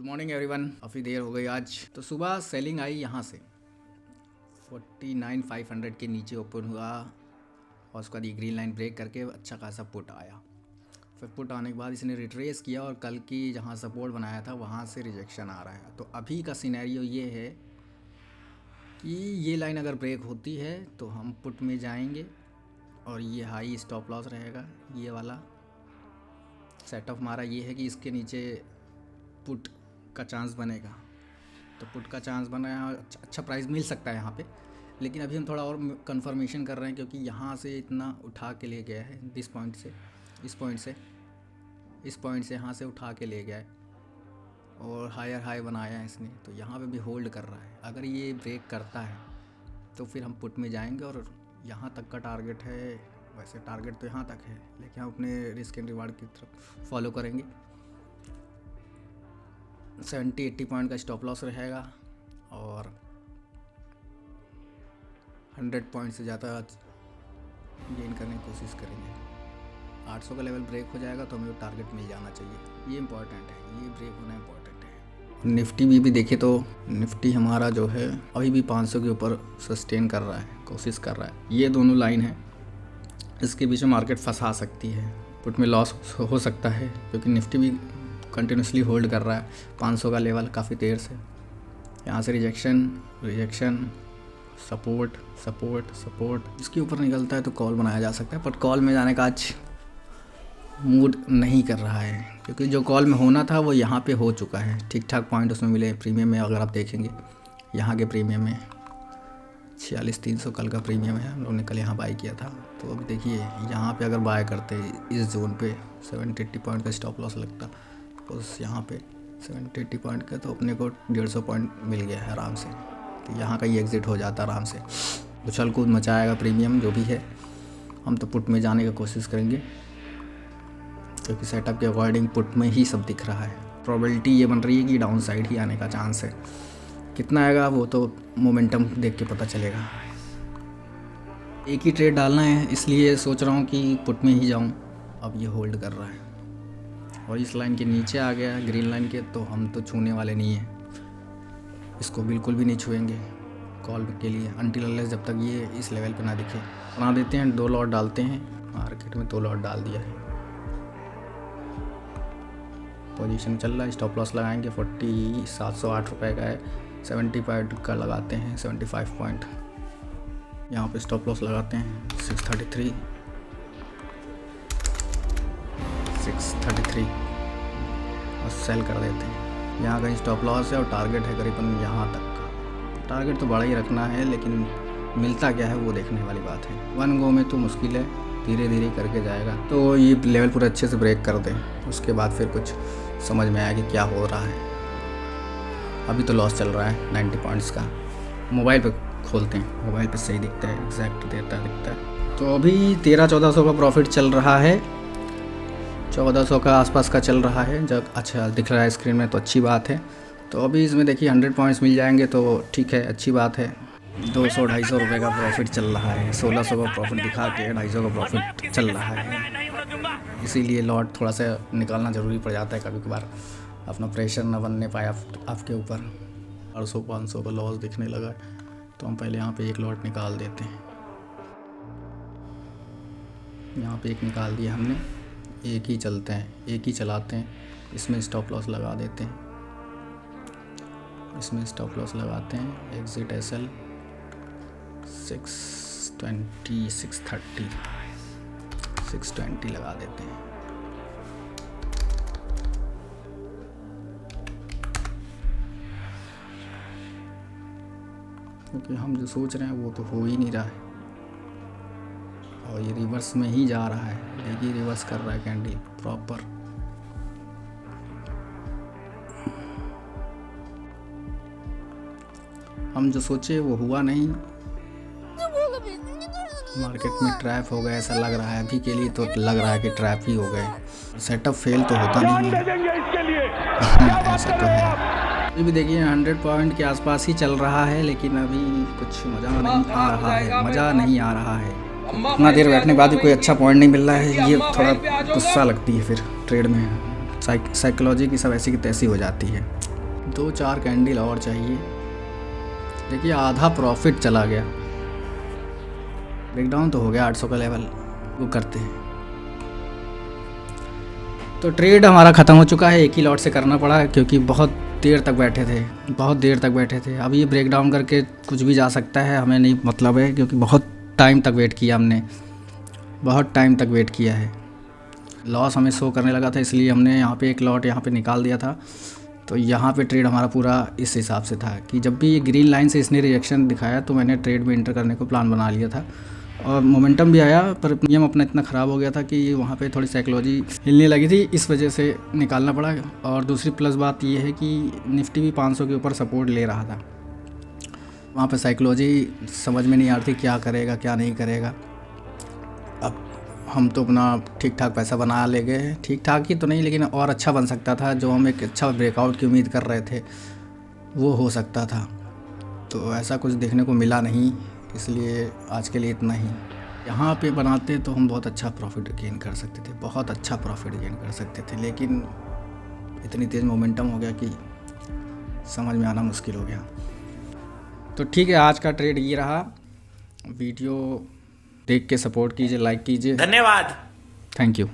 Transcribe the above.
Morning everyone. काफ़ी देर हो गई आज। तो सुबह सेलिंग आई यहाँ से 49,500 के नीचे ओपन हुआ और उसके बाद ये ग्रीन लाइन ब्रेक करके अच्छा खासा पुट आया। फिर पुट आने के बाद इसने रिट्रेस किया और कल की जहाँ सपोर्ट बनाया था वहाँ से रिजेक्शन आ रहा है। तो अभी का सिनेरियो ये है कि ये लाइन अगर ब्रेक होती है तो हम पुट में जाएंगे और ये हाई स्टॉप लॉस रहेगा। ये वाला सेटअप हमारा ये है कि इसके नीचे पुट का चांस बनेगा। तो पुट का चांस बना है, अच्छा प्राइस मिल सकता है यहाँ पे। लेकिन अभी हम थोड़ा और कंफर्मेशन कर रहे हैं क्योंकि यहाँ से इतना उठा के ले गया है इस पॉइंट से यहाँ से उठा के ले गया है और हायर हाई बनाया है इसने। तो यहाँ पे भी होल्ड कर रहा है। अगर ये ब्रेक करता है तो फिर हम पुट में जाएंगे और यहाँ तक का टारगेट है। वैसे टारगेट तो यहाँ तक है लेकिन हम अपने रिस्क एंड रिवार्ड की तरफ फॉलो करेंगे। 70-80 पॉइंट का स्टॉप लॉस रहेगा और 100 पॉइंट से ज़्यादा गेन करने की कोशिश करेंगे। 800 का लेवल ब्रेक हो जाएगा तो हमें टारगेट मिल जाना चाहिए। ये इंपॉर्टेंट है, ये ब्रेक होना इंपॉर्टेंट है। निफ्टी भी देखे तो निफ्टी हमारा जो है अभी भी 500 के ऊपर सस्टेन कर रहा है, कोशिश कर रहा है। ये दोनों लाइन है, इसके बीच में मार्केट फंसा सकती है, पुट में लॉस हो सकता है क्योंकि निफ्टी भी कंटिन्यूसली होल्ड कर रहा है 500 का लेवल काफ़ी देर से। यहाँ से रिजेक्शन सपोर्ट इसके ऊपर निकलता है तो कॉल बनाया जा सकता है। पर कॉल में जाने का आज मूड नहीं कर रहा है क्योंकि जो कॉल में होना था वो यहाँ पे हो चुका है। ठीक ठाक पॉइंट उसमें मिले प्रीमियम में। अगर आप देखेंगे यहाँ के प्रीमियम में 46,300 कल का प्रीमियम है। हम लोगों ने कल यहाँ बाय किया था। तो अभी देखिए यहाँ पे अगर बाय करते इस जोन पे 70-80 पॉइंट का स्टॉप लॉस लगता उस यहाँ पे 70-80 पॉइंट का तो अपने को 150 पॉइंट मिल गया है आराम से। तो यहाँ का ये एग्ज़िट हो जाता आराम से। उछल कूद मचाएगा प्रीमियम जो भी है। हम तो पुट में जाने की कोशिश करेंगे क्योंकि सेटअप के अकॉर्डिंग पुट में ही सब दिख रहा है। प्रोबेबिलिटी ये बन रही है कि डाउन साइड ही आने का चांस है। कितना आएगा वो तो मोमेंटम देख के पता चलेगा। एक ही ट्रेड डालना है इसलिए सोच रहा हूँ कि पुट में ही जाऊँ। अब ये होल्ड कर रहा है और इस लाइन के नीचे आ गया है ग्रीन लाइन के, तो हम तो छूने वाले नहीं हैं, इसको बिल्कुल भी नहीं छुएंगे कॉल के लिए अनटिल अनलेस जब तक ये इस लेवल पे ना दिखे। बना देते हैं, 2 लॉट डालते हैं। मार्केट में 2 लॉट डाल दिया है। पोजीशन चल रहा है, स्टॉप लॉस लगाएंगे 708 रुपये का है। 70 पॉइंट का लगाते हैं, 75 पॉइंट यहाँ पे स्टॉप लॉस लगाते हैं। 633 और सेल कर देते हैं। यहाँ का स्टॉप लॉस है और टारगेट है करीबन यहाँ तक का। टारगेट तो बड़ा ही रखना है लेकिन मिलता क्या है वो देखने वाली बात है। 1 गो में तो मुश्किल है, धीरे धीरे करके जाएगा। तो ये लेवल पूरा अच्छे से ब्रेक कर दें उसके बाद फिर कुछ समझ में आया कि क्या हो रहा है। अभी तो लॉस चल रहा है 90 पॉइंट्स का। मोबाइल पे खोलते हैं, मोबाइल पे सही दिखता है, एग्जैक्ट दिखता है। तो अभी 1300-1400 का प्रॉफिट चल रहा है, 1400 का आसपास का चल रहा है। जब अच्छा दिख रहा है स्क्रीन में तो अच्छी बात है। तो अभी इसमें देखिए 100 पॉइंट्स मिल जाएंगे तो ठीक है, अच्छी बात है। 200-250 रुपये का प्रॉफिट चल रहा है। 1600 का प्रॉफिट दिखा के 250 का प्रॉफिट चल रहा है। इसीलिए लॉट थोड़ा सा निकालना ज़रूरी पड़ जाता है कभी कभार, अपना प्रेशर ना बनने पाए आपके ऊपर। 400-500 का लॉस दिखने लगा तो हम पहले यहाँ पे एक लॉट निकाल देते हैं। यहाँ पे एक निकाल दिया हमने, एक ही चलते हैं, एक ही चलाते हैं। इसमें स्टॉप लॉस लगा देते हैं, इसमें स्टॉप लॉस लगाते हैं। एग्जिट SL 620 620 लगा देते हैं। क्योंकि हम जो सोच रहे हैं वो तो हो ही नहीं रहा है और ये रिवर्स में ही जा रहा है। देखिए रिवर्स कर रहा है कैंडल प्रॉपर। हम जो सोचे वो हुआ नहीं, मार्केट में ट्रैप हो गया ऐसा लग रहा है अभी के लिए। तो लग रहा है कि ट्रैप ही हो गए। सेटअप फेल तो होता नहीं है ऐसा तो है। अभी भी देखिए 100 पॉइंट के आसपास ही चल रहा है लेकिन अभी कुछ मज़ा नहीं आ रहा है। इतना देर बैठने के बाद भी कोई अच्छा पॉइंट नहीं मिल रहा है। ये थोड़ा गुस्सा लगती है फिर ट्रेड में। साइकोलॉजी की सब ऐसी की तैसी हो जाती है। 2-4 कैंडल और चाहिए। देखिए आधा प्रॉफिट चला गया। ब्रेकडाउन तो हो गया 800 का लेवल, वो करते हैं। तो ट्रेड हमारा ख़त्म हो चुका है, एक ही लॉट से करना पड़ा क्योंकि बहुत देर तक बैठे थे। अब ये ब्रेकडाउन करके कुछ भी जा सकता है, हमें नहीं मतलब है, क्योंकि बहुत टाइम तक वेट किया हमने, बहुत टाइम तक वेट किया है। लॉस हमें शो करने लगा था, इसलिए हमने यहाँ पे एक लॉट यहाँ पे निकाल दिया था। तो यहाँ पे ट्रेड हमारा पूरा इस हिसाब से था कि जब भी ये ग्रीन लाइन से इसने रिएक्शन दिखाया तो मैंने ट्रेड में इंटर करने को प्लान बना लिया था और मोमेंटम भी आया, पर नियम अपना इतना ख़राब हो गया था कि वहाँ पे थोड़ी साइकोलॉजी हिलने लगी थी, इस वजह से निकालना पड़ा। और दूसरी प्लस बात ये है कि निफ्टी भी 500 के ऊपर सपोर्ट ले रहा था, वहाँ पे साइकोलॉजी समझ में नहीं आ रही थी क्या करेगा क्या नहीं करेगा। अब हम तो अपना ठीक ठाक पैसा बना ले गए, ठीक ठाक ही तो नहीं लेकिन और अच्छा बन सकता था। जो हम एक अच्छा ब्रेकआउट की उम्मीद कर रहे थे वो हो सकता था, तो ऐसा कुछ देखने को मिला नहीं, इसलिए आज के लिए इतना ही। यहाँ पे बनाते तो हम बहुत अच्छा प्रॉफिट गेन कर सकते थे, बहुत अच्छा प्रॉफिट गेन कर सकते थे, लेकिन इतनी तेज़ मोमेंटम हो गया कि समझ में आना मुश्किल हो गया। तो ठीक है, आज का ट्रेड ये रहा। वीडियो देख के सपोर्ट कीजिए, लाइक कीजिए, धन्यवाद। Thank you.